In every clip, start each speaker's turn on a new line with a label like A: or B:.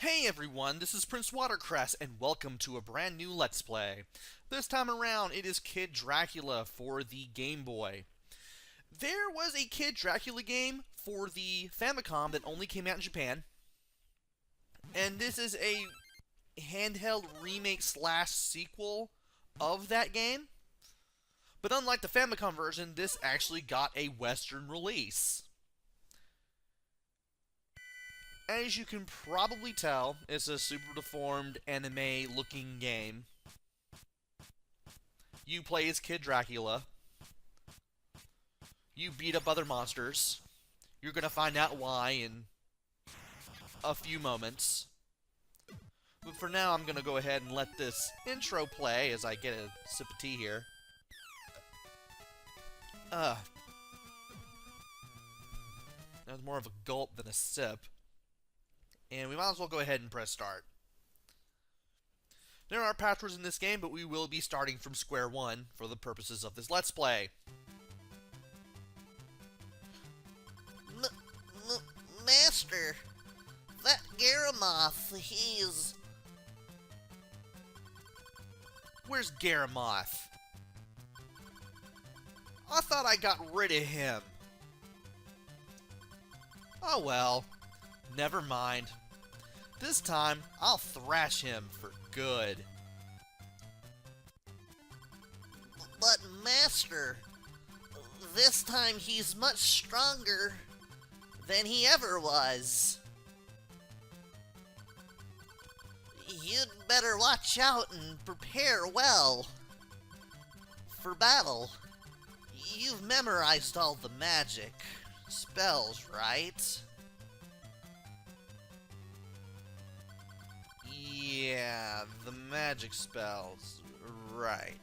A: Hey everyone, this is PrinceWatercress, and welcome to a brand new Let's Play. This time around, it is Kid Dracula for the Game Boy. There was a Kid Dracula game for the Famicom that only came out in Japan, and this is a handheld remake slash sequel of that game. But unlike the Famicom version, this actually got a Western release. As you can probably tell, it's a super deformed anime looking game. You play as Kid Dracula. You beat up other monsters. You're gonna find out why in a few moments. But for now, I'm gonna go ahead and let this intro play as I get a sip of tea here. That was more of a gulp than a sip. And we might as well go ahead and press start. There are passwords in this game, but we will be starting from square one for the purposes of this Let's Play.
B: Master, that Garamoth, he's...
A: Where's Garamoth? I thought I got rid of him. Oh well, never mind. This time, I'll thrash him for good.
B: But Master, this time he's much stronger than he ever was. You'd better watch out and prepare well for battle. You've memorized all the magic spells, right?
A: Yeah, the magic spells. Right.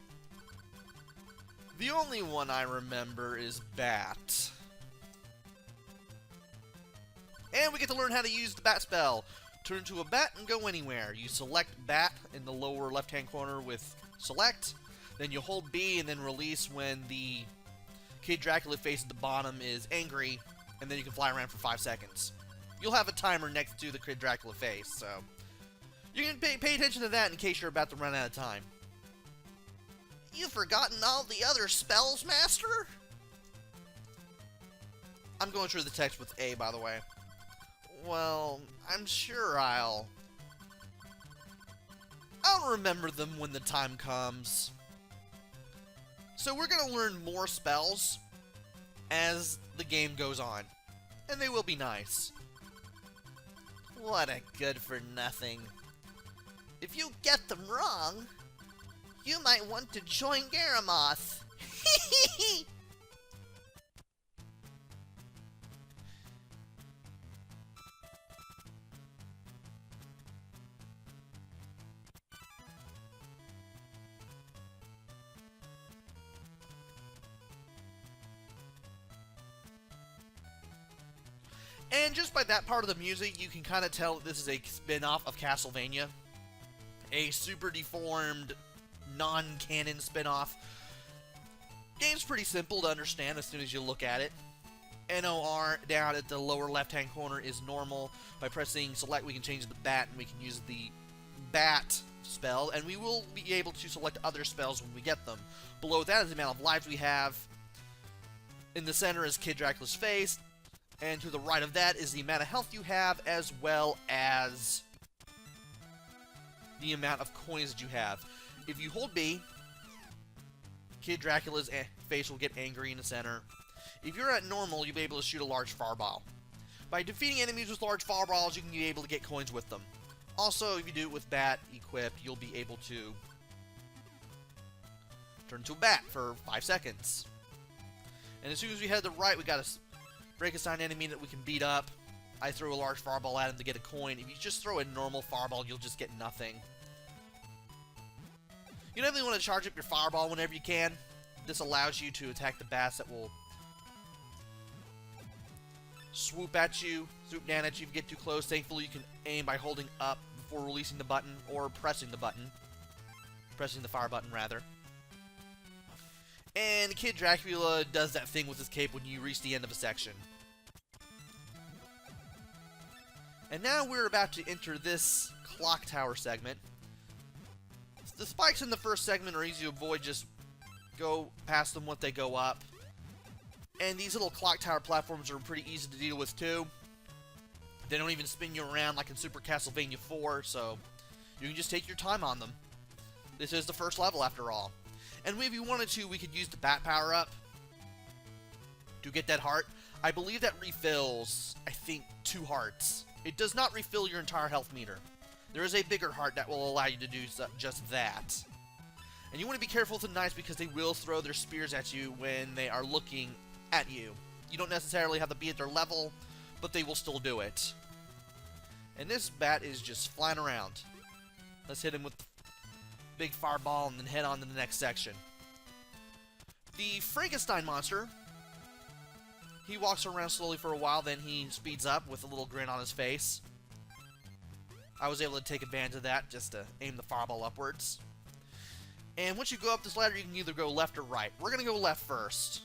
A: The only one I remember is Bat. And we get to learn how to use the Bat spell. Turn into a bat and go anywhere. You select Bat in the lower left-hand corner with Select. Then you hold B and then release when the Kid Dracula face at the bottom is angry. And then you can fly around for 5 seconds. You'll have a timer next to the Kid Dracula face, so... You can pay attention to that in case you're about to run out of time.
B: You've forgotten all the other spells, Master?
A: I'm going through the text with A, by the way. Well, I'm sure I'll remember them when the time comes. So we're going to learn more spells as the game goes on. And they will be nice.
B: What a good-for-nothing. If you get them wrong, you might want to join Garamoth.
A: And just by that part of the music, you can kind of tell that this is a spin-off of Castlevania. A super deformed, non-canon spin-off. Game's pretty simple to understand as soon as you look at it. NOR down at the lower left-hand corner is normal. By pressing select, we can change the bat, and we can use the bat spell, and we will be able to select other spells when we get them. Below that is the amount of lives we have. In the center is Kid Dracula's face, and to the right of that is the amount of health you have, as well as the amount of coins that you have. If you hold B, Kid Dracula's face will get angry in the center. If you're at normal, you'll be able to shoot a large fireball. By defeating enemies with large fireballs, you can be able to get coins with them. Also, if you do it with Bat equipped, you'll be able to turn into a bat for 5 seconds. And as soon as we head to the right, we got a break assigned enemy that we can beat up. I throw a large fireball at him to get a coin. If you just throw a normal fireball, you'll just get nothing. You definitely want to charge up your fireball whenever you can. This allows you to attack the bats that will swoop at you, swoop down at you if you get too close. Thankfully, you can aim by holding up before releasing the button, or pressing the button. Pressing the fire button, rather. And Kid Dracula does that thing with his cape when you reach the end of a section. And now we're about to enter this clock tower segment. The spikes in the first segment are easy to avoid, just go past them once they go up. And these little clock tower platforms are pretty easy to deal with too. They don't even spin you around like in Super Castlevania 4, so you can just take your time on them. This is the first level after all. And if you wanted to, we could use the bat power up to get that heart. I believe that refills, I think, 2 hearts. It does not refill your entire health meter. There is a bigger heart that will allow you to do just that. And you want to be careful with the knights because they will throw their spears at you when they are looking at you. You don't necessarily have to be at their level, but they will still do it. And this bat is just flying around. Let's hit him with the big fireball and then head on to the next section. The Frankenstein monster, he walks around slowly for a while, then he speeds up with a little grin on his face. I was able to take advantage of that just to aim the fireball upwards. And once you go up this ladder, you can either go left or right. We're going to go left first.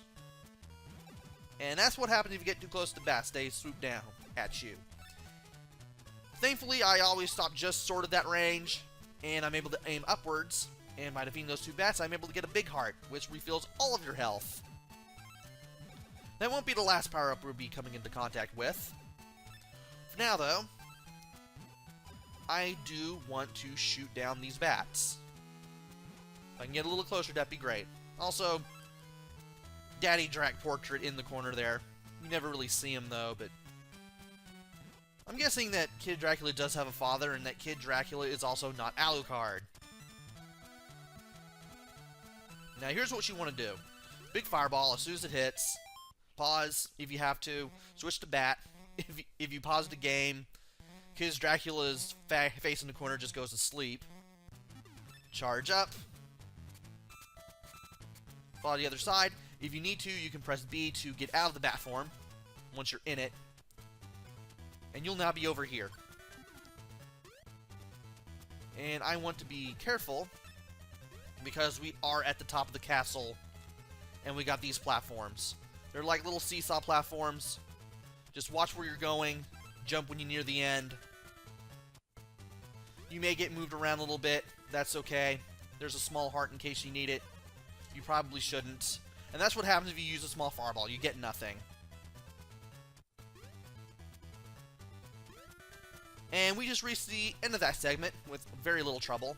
A: And that's what happens if you get too close to bats. They swoop down at you. Thankfully, I always stop just sort of that range, and I'm able to aim upwards. And by defeating those 2 bats, I'm able to get a big heart, which refills all of your health. That won't be the last power-up we'll be coming into contact with. For now, though, I do want to shoot down these bats. If I can get a little closer, that'd be great. Also, Daddy Drac portrait in the corner there. You never really see him, though, but I'm guessing that Kid Dracula does have a father, and that Kid Dracula is also not Alucard. Now, here's what you want to do. Big fireball, as soon as it hits, pause if you have to, switch to bat. If you pause the game, Kid Dracula's face in the corner just goes to sleep. Charge up. Follow the other side. If you need to, you can press B to get out of the bat form once you're in it. And you'll now be over here. And I want to be careful because we are at the top of the castle and we got these platforms. They're like little seesaw platforms. Just watch where you're going. Jump when you're near the end. You may get moved around a little bit. That's okay. There's a small heart in case you need it. You probably shouldn't. And that's what happens if you use a small fireball. You get nothing. And we just reached the end of that segment with very little trouble.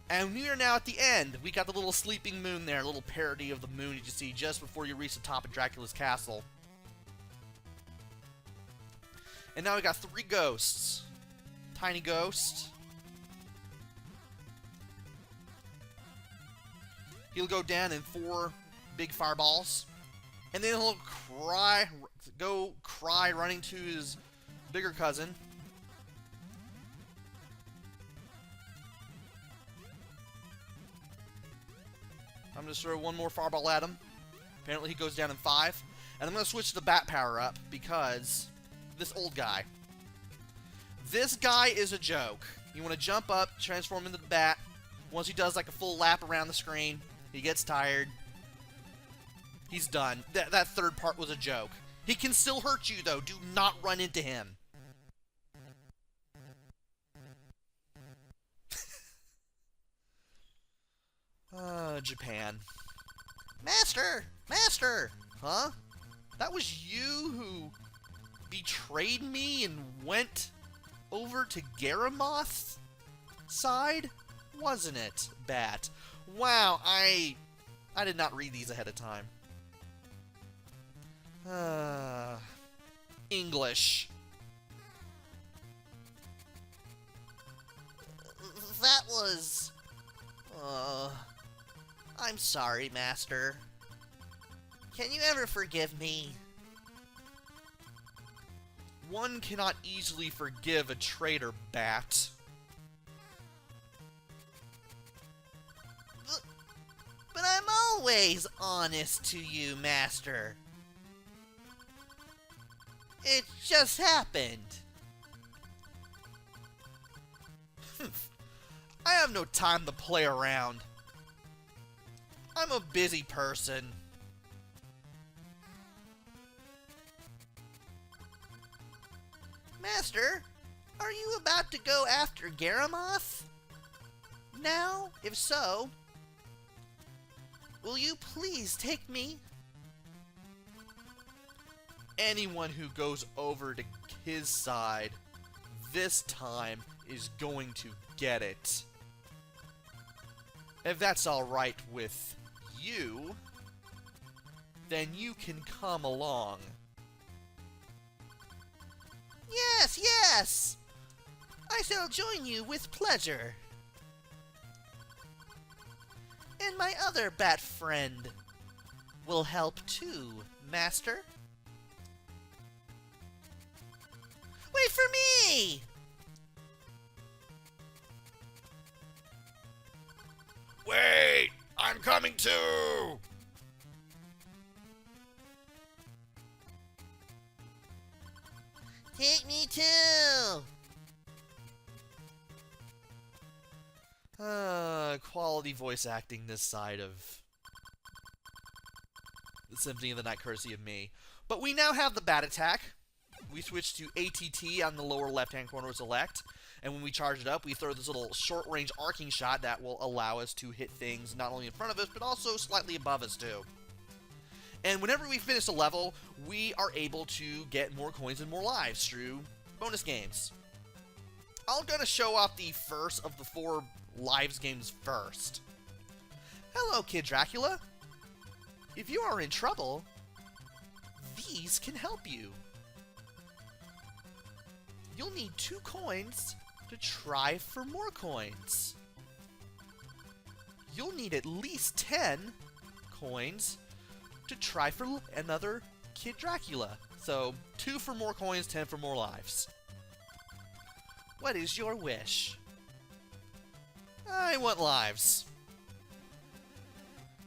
A: And we are now at the end. We got the little sleeping moon there, a little parody of the moon you see just before you reach the top of Dracula's castle. And now we got 3 ghosts. Tiny ghost. He'll go down in 4 big fireballs. And then he'll cry running to his bigger cousin. I'm going to throw 1 more fireball at him. Apparently he goes down in 5. And I'm going to switch to the bat power up because this old guy. This guy is a joke. You want to jump up, transform into the bat. Once he does like a full lap around the screen, he gets tired. He's done. That 3rd part was a joke. He can still hurt you though. Do not run into him. Japan. Master! Master! Huh? That was you who betrayed me and went over to Garamoth's side? Wasn't it, Bat? Wow, I did not read these ahead of time. English.
B: That was... I'm sorry, Master. Can you ever forgive me?
A: One cannot easily forgive a traitor, Bat.
B: But I'm always honest to you, Master. It just happened.
A: I have no time to play around. I'm a busy person.
B: Master, are you about to go after Garamoth? Now, if so, will you please take me?
A: Anyone who goes over to his side this time is going to get it. If that's alright with you, then you can come along.
B: Yes, yes! I shall join you with pleasure. And my other bat friend will help too, Master. Wait for me!
A: Wait! I'm coming too!
B: Take me too!
A: Quality voice acting this side of the Symphony of the Night, courtesy of me. But we now have the bat attack. We switch to ATT on the lower left-hand corner select, and when we charge it up, we throw this little short-range arcing shot that will allow us to hit things not only in front of us, but also slightly above us, too. And whenever we finish a level, we are able to get more coins and more lives through bonus games. I'm going to show off the first of the 4 lives games first. Hello, Kid Dracula. If you are in trouble, these can help you. You'll need 2 coins to try for more coins. You'll need at least 10 coins to try for another Kid Dracula. So, 2 for more coins, 10 for more lives. What is your wish? I want lives.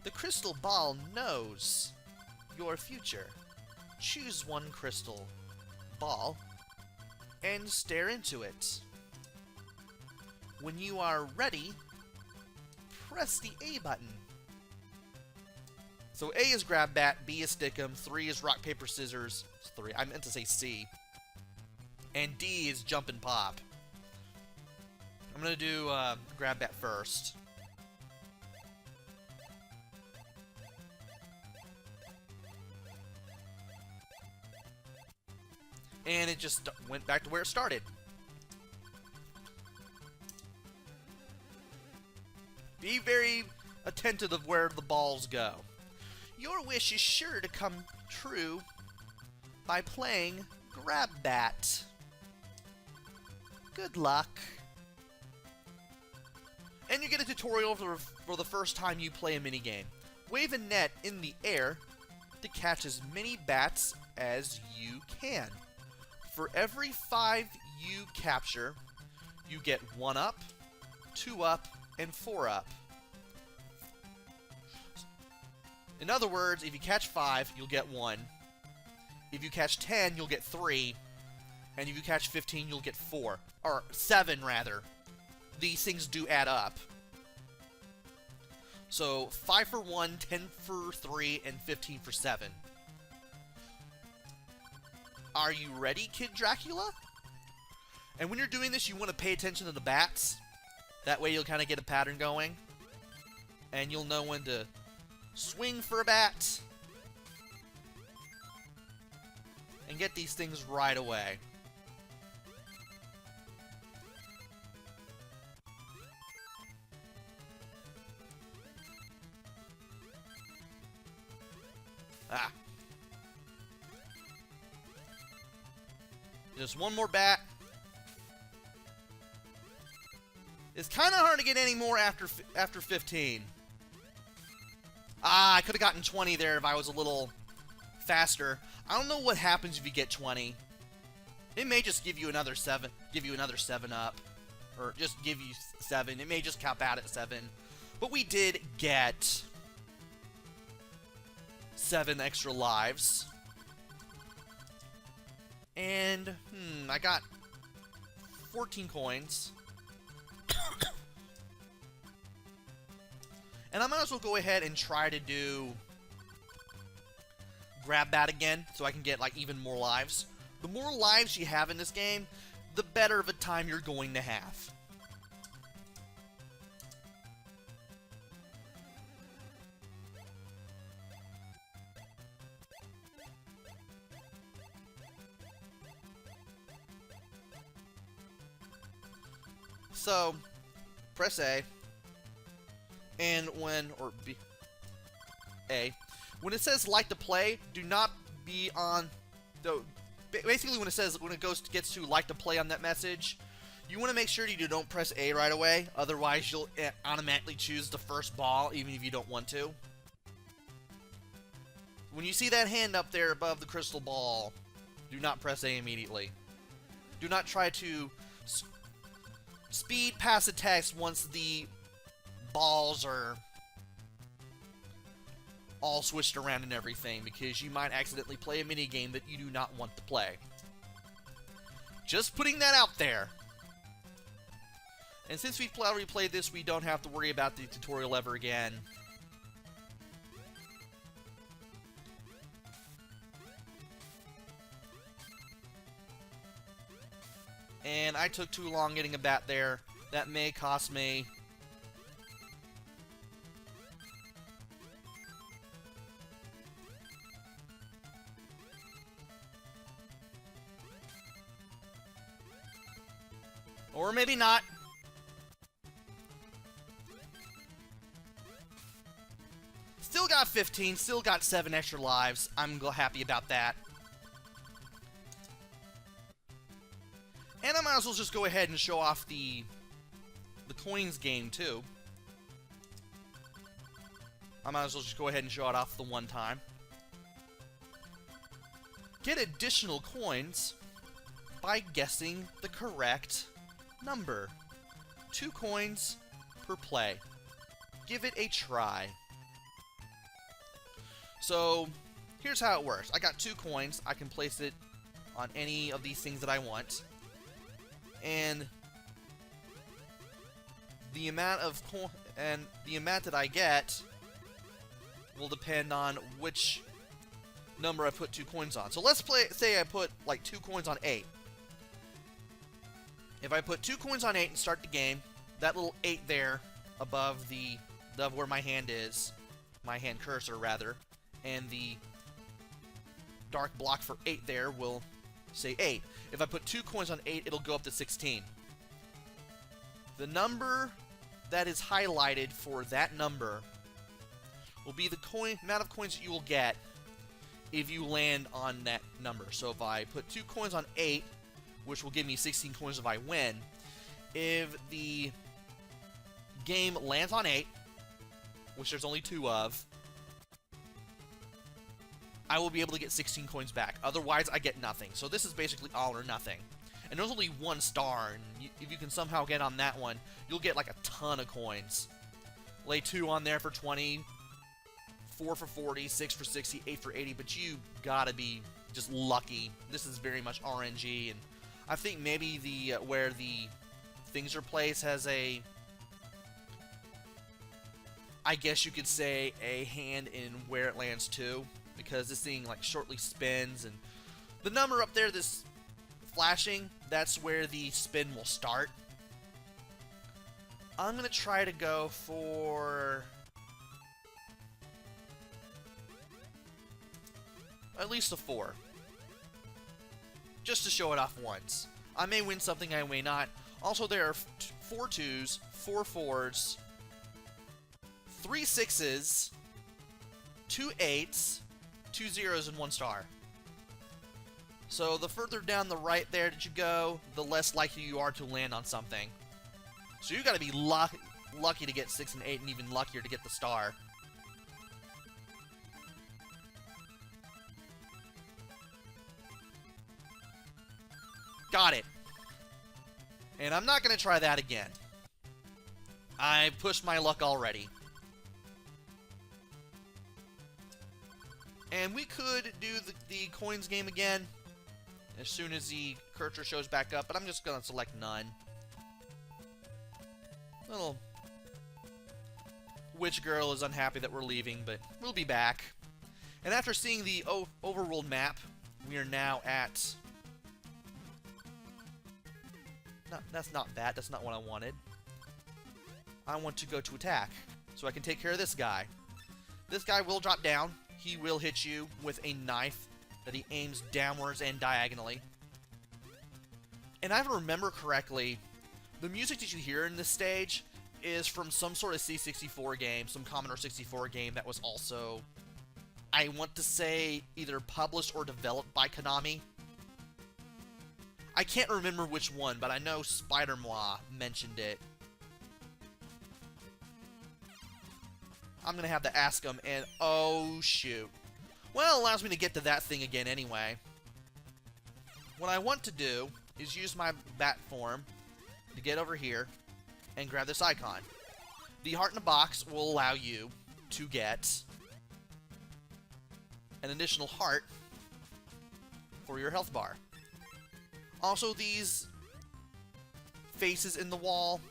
A: The crystal ball knows your future. Choose one crystal ball and stare into it. When you are ready, press the A button. So A is grab bat, B is stick 'em, 3 is rock, paper, scissors. 3. I meant to say C. And D is jump and pop. I'm gonna do grab bat first. And it just went back to where it started. Be very attentive of where the balls go. Your wish is sure to come true by playing Grab Bat. Good luck. And you get a tutorial for the first time you play a minigame. Wave a net in the air to catch as many bats as you can. For every 5 you capture, you get 1 up, 2 up, and 4 up. In other words, if you catch 5, you'll get 1. If you catch 10, you'll get 3. And if you catch 15, you'll get 4. Or 7, rather. These things do add up. So, 5 for 1, 10 for 3, and 15 for 7. Are you ready, Kid Dracula? And when you're doing this, you want to pay attention to the bats. That way you'll kind of get a pattern going. And you'll know when to swing for a bat. And get these things right away. Ah. Just one more bat. It's kind of hard to get any more after 15. Ah, I could have gotten 20 there if I was a little faster. I don't know what happens if you get 20. It may just give you another 7, up, or just give you 7. It may just cap out at 7. But we did get 7 extra lives. And, I got 14 coins. And I might as well go ahead and try to do Grab Bat again, so I can get, like, even more lives. The more lives you have in this game, the better of a time you're going to have. So, press A, and when, or B, A, when it says like to play, do not be on, basically when it gets to like to play on that message, you want to make sure you don't press A right away, otherwise you'll automatically choose the first ball even if you don't want to. When you see that hand up there above the crystal ball, do not press A immediately. Do not try to speed past the text once the balls are all switched around and everything, because you might accidentally play a minigame that you do not want to play. Just putting that out there. And since we've already played this, we don't have to worry about the tutorial ever again. And I took too long getting a bat there. That may cost me. Or maybe not. Still got 15, still got 7 extra lives. I'm happy about that. And I might as well just go ahead and show off the coins game, too. I might as well just go ahead and show it off the one time. Get additional coins by guessing the correct number. 2 coins per play. Give it a try. So, here's how it works. I got 2 coins. I can place it on any of these things that I want. And the amount of that I get will depend on which number I put 2 coins on. So let's say I put like 2 coins on 8. If I put 2 coins on 8 and start the game, that little 8 there above where my hand is, my hand cursor rather, and the dark block for 8 there will say 8. If I put 2 coins on 8, it'll go up to 16. The number that is highlighted for that number will be the amount of coins that you will get if you land on that number. So if I put 2 coins on 8, which will give me 16 coins if I win, if the game lands on 8, which there's only 2 of, I will be able to get 16 coins back. Otherwise, I get nothing. So this is basically all or nothing. And there's only 1 star, and if you can somehow get on that one, you'll get like a ton of coins. Lay 2 on there for 20, 4 for 40, 6 for 60, 8 for 80, but you gotta be just lucky. This is very much RNG, and I think maybe where the things are placed has a, I guess you could say, a hand in where it lands too, because this thing like shortly spins, and the number up there that's flashing, that's where the spin will start. I'm gonna try to go for at least a 4. Just to show it off once. I may win something, I may not. Also, there are 4 2s, 4 4s, 3 6s, 2 8s, 2 0s, and 1 star. So the further down the right there that you go, the less likely you are to land on something. So you gotta be lucky to get 6 and 8, and even luckier to get the star. Got it. And I'm not going to try that again. I pushed my luck already. And we could do the coins game again as soon as the cursor shows back up, but I'm just going to select none. Little witch girl is unhappy that we're leaving, but we'll be back. And after seeing the overworld map, we are now at That's not that. That's not what I wanted. I want to go to attack, so I can take care of this guy. This guy will drop down. He will hit you with a knife that he aims downwards and diagonally. And if I remember correctly, the music that you hear in this stage is from some sort of C64 game, some Commodore 64 game that was also, I want to say, either published or developed by Konami. I can't remember which one, but I know Spider-Moi mentioned it. I'm going to have to ask him, and oh, shoot. Well, it allows me to get to that thing again anyway. What I want to do is use my bat form to get over here and grab this icon. The heart in the box will allow you to get an additional heart for your health bar. Also, these faces in the wall,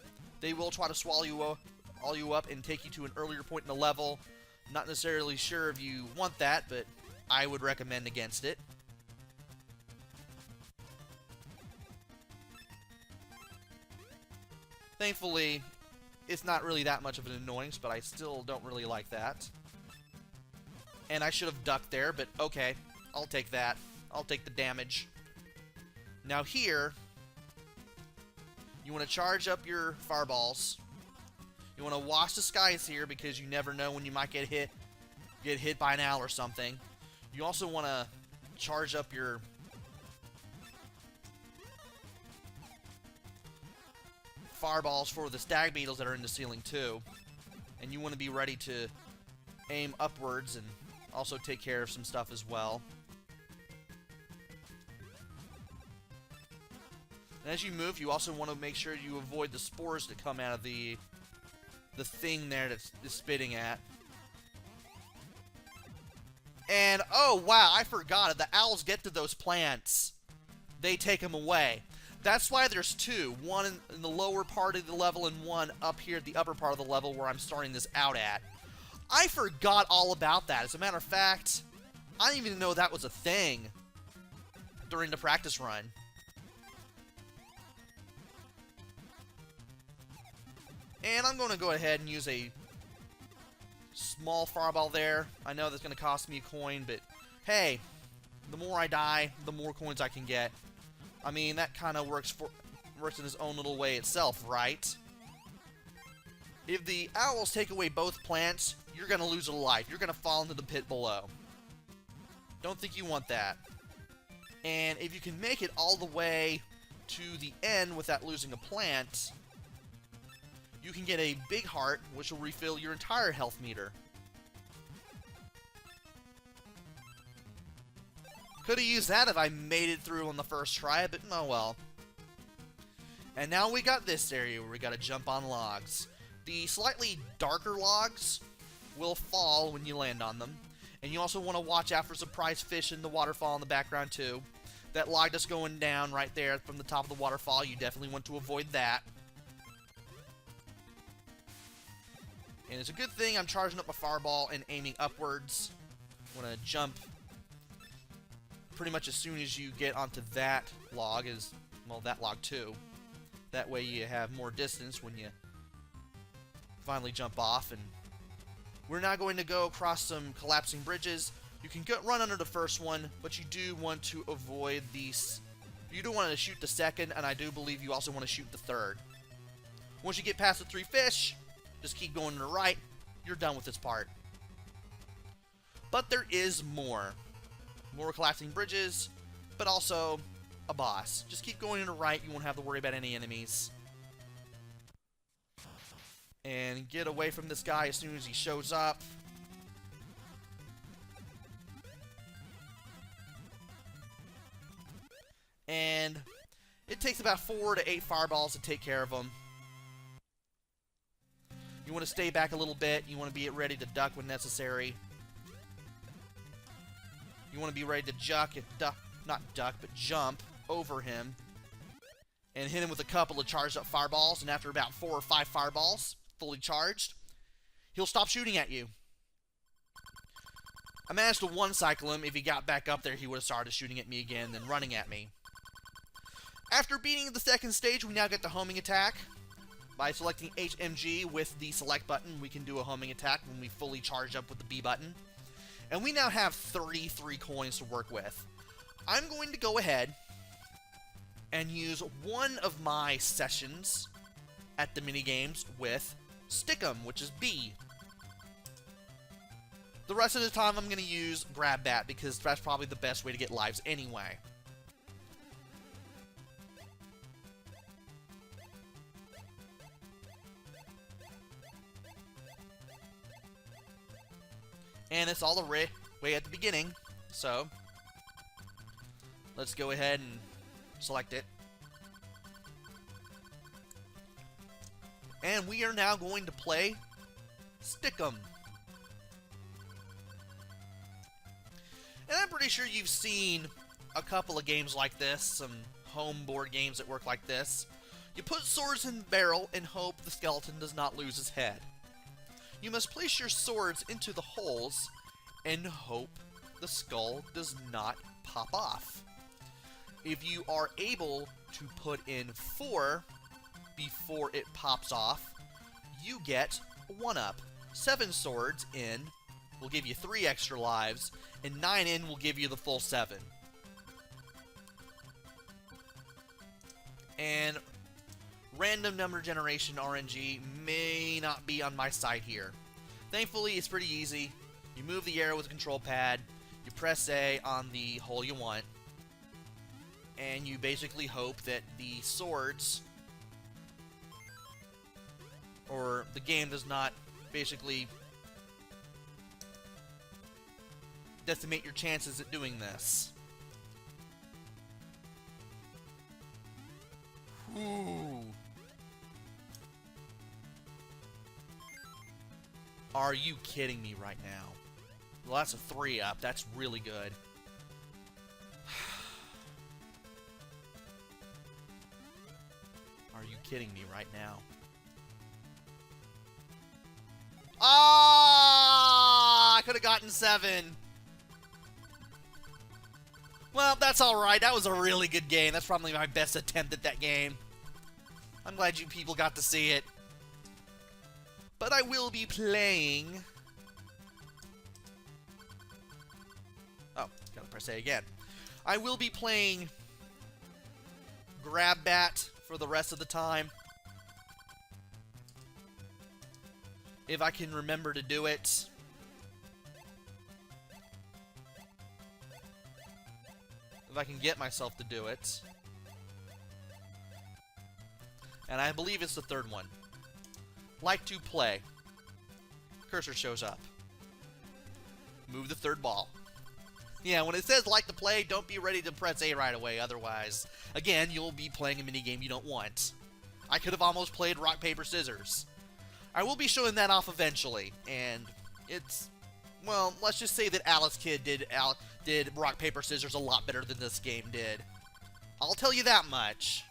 A: they will try to swallow you up and take you to an earlier point in the level. Not necessarily sure if you want that, but I would recommend against it. Thankfully, it's not really that much of an annoyance, but I still don't really like that. And I should have ducked there, but okay, I'll take that. I'll take the damage. Now here, you want to charge up your fireballs. You want to watch the skies here because you never know when you might get hit by an owl or something. You also want to charge up your fireballs for the stag beetles that are in the ceiling too. And you want to be ready to aim upwards and also take care of some stuff as well. And as you move, you also want to make sure you avoid the spores that come out of the thing there that's spitting at. And, oh wow, I forgot, if the owls get to those plants, they take them away. That's why there's two. One in the lower part of the level and one up here at the upper part of the level where I'm starting this out at. I forgot all about that. As a matter of fact, I didn't even know that was a thing during the practice run. And I'm going to go ahead and use a small fireball there. I know that's going to cost me a coin, but hey, the more I die, the more coins I can get. I mean, that kind of works in its own little way itself, right? If the owls take away both plants, you're going to lose a life. You're going to fall into the pit below. Don't think you want that. And if you can make it all the way to the end without losing a plant, you can get a big heart, which will refill your entire health meter. Could have used that if I made it through on the first try, but oh well. And now we got this area where we gotta jump on logs. The slightly darker logs will fall when you land on them. And you also want to watch out for surprise fish in the waterfall in the background too. That log that's going down right there from the top of the waterfall, you definitely want to avoid that. And it's a good thing I'm charging up a fireball and aiming upwards. I'm going to jump pretty much as soon as you get onto that log, that log too. That way you have more distance when you finally jump off. And we're now going to go across some collapsing bridges. You can run under the first one, but you do want to avoid these. You do want to shoot the second, and I do believe you also want to shoot the third. Once you get past the three fish, just keep going to the right. You're done with this part. But there is more. More collapsing bridges, but also a boss. Just keep going to the right. You won't have to worry about any enemies. And get away from this guy as soon as he shows up. And it takes about 4 to 8 fireballs to take care of him. You want to stay back a little bit. You want to be ready to duck when necessary. You want to be ready to jump over him. And hit him with a couple of charged up fireballs. And after about 4 or 5 fireballs, fully charged, he'll stop shooting at you. I managed to one-cycle him. If he got back up there, he would have started shooting at me again, then running at me. After beating the second stage, we now get the homing attack. By selecting HMG with the select button, we can do a homing attack when we fully charge up with the B button. And we now have 33 coins to work with. I'm going to go ahead and use one of my sessions at the minigames with Stick'em, which is B. The rest of the time I'm going to use Grab Bat, because that's probably the best way to get lives anyway. And it's all the way at the beginning, so let's go ahead and select it. And we are now going to play Stick'em. And I'm pretty sure you've seen a couple of games like this, some home board games that work like this. You put swords in the barrel and hope the skeleton does not lose his head. You must place your swords into the holes and hope the skull does not pop off. If you are able to put in 4 before it pops off, you get a 1-up. 7 swords in will give you 3 extra lives, and 9 in will give you the full 7. And random number generation RNG may not be on my side here. Thankfully, it's pretty easy. You move the arrow with the control pad, you press A on the hole you want, and you basically hope that the swords, or the game does not basically decimate your chances at doing this. Ooh. Are you kidding me right now? Well, that's a 3-up. That's really good. Are you kidding me right now? Ah! I could have gotten 7. Well, that's alright. That was a really good game. That's probably my best attempt at that game. I'm glad you people got to see it. But I will be playing... Oh, gotta press A again. I will be playing Grab Bat for the rest of the time. If I can remember to do it. If I can get myself to do it. And I believe it's the third one. Like to play. Cursor shows up. Move the third ball. Yeah, when it says like to play, don't be ready to press A right away. Otherwise, again, you'll be playing a minigame you don't want. I could have almost played rock, paper, scissors. I will be showing that off eventually. And it's... Well, let's just say that Alice Kid did rock, paper, scissors a lot better than this game did. I'll tell you that much.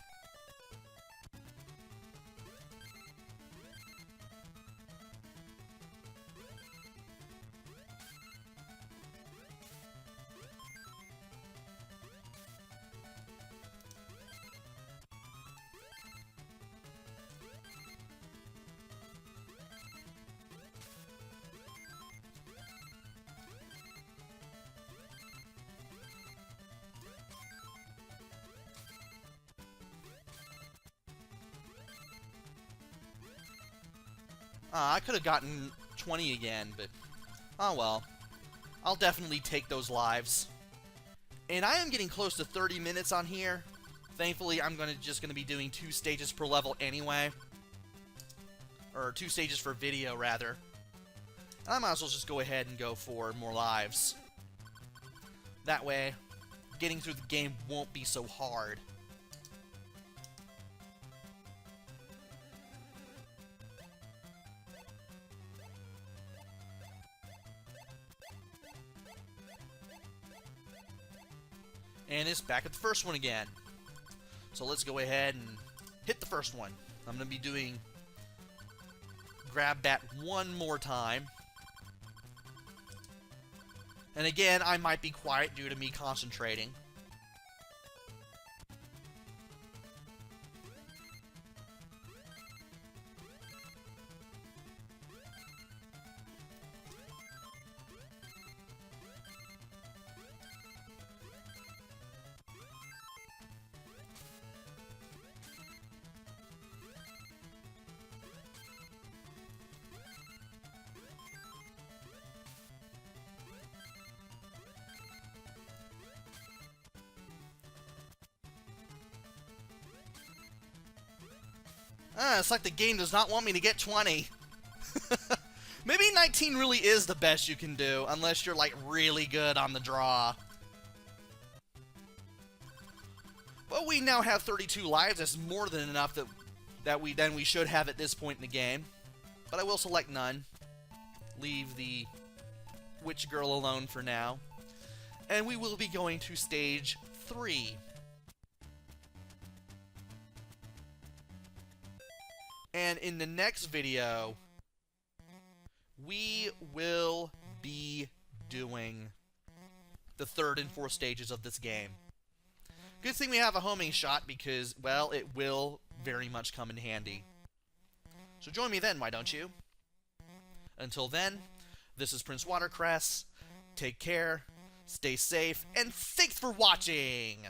A: I could have gotten 20 again, but oh well. I'll definitely take those lives. And I am getting close to 30 minutes on here. Thankfully, I'm just gonna be doing 2 stages per level anyway. Or 2 stages for video, rather. I might as well just go ahead and go for more lives. That way, getting through the game won't be so hard. And it's back at the first one again. So let's go ahead and hit the first one. I'm going to be doing Grab Bat one more time. And again, I might be quiet due to me concentrating. It's like the game does not want me to get 20. Maybe 19 really is the best you can do, unless you're, like, really good on the draw. But we now have 32 lives. That's more than enough that we should have at this point in the game. But I will select none. Leave the witch girl alone for now. And we will be going to stage 3. And in the next video, we will be doing the 3rd and 4th stages of this game. Good thing we have a homing shot because, well, it will very much come in handy. So join me then, why don't you? Until then, this is PrinceWatercress. Take care, stay safe, and thanks for watching!